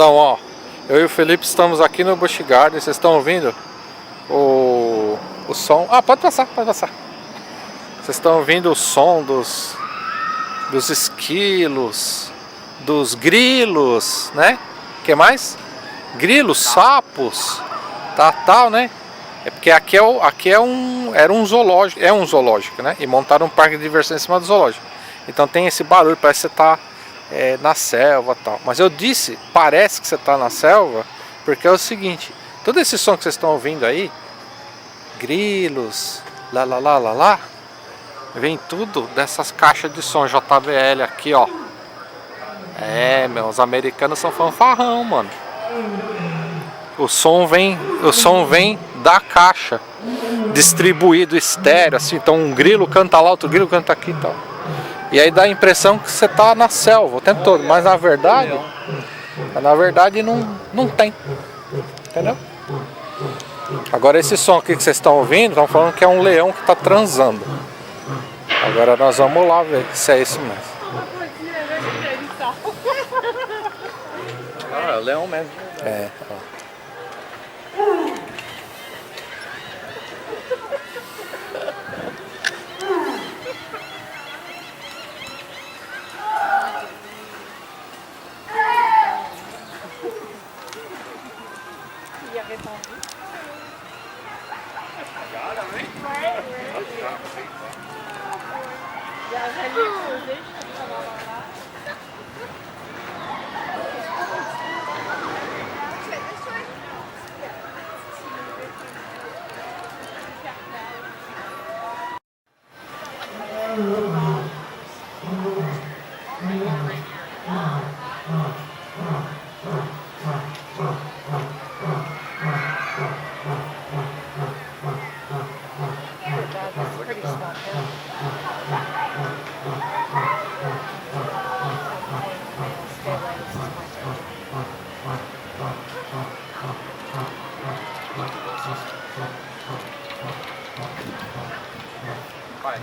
Então, ó, eu e o Felipe estamos aqui no Busch Garden. Vocês estão ouvindo o som? Ah, pode passar, pode passar. Vocês estão ouvindo o som dos esquilos, dos grilos, né? Que mais? Grilos, sapos, tal, né? É porque aqui era um zoológico, né? E montaram um parque de diversão em cima do zoológico. Então tem esse barulho, parece que você tá na selva, tal. Mas eu disse, parece que você tá na selva, porque é o seguinte: todo esse som que vocês estão ouvindo aí, grilos, lá, vem tudo dessas caixas de som JBL aqui, ó. Os americanos são fanfarrão, mano. O som vem da caixa, distribuído estéreo, assim. Então um grilo canta lá, outro grilo canta aqui e tal. E aí dá a impressão que você tá na selva o tempo todo, mas na verdade não tem. Entendeu? Agora esse som aqui que vocês estão ouvindo, estão falando que é um leão que tá transando. Agora nós vamos lá ver se é isso mesmo. Ah, é o leão mesmo. É, ó. Vai.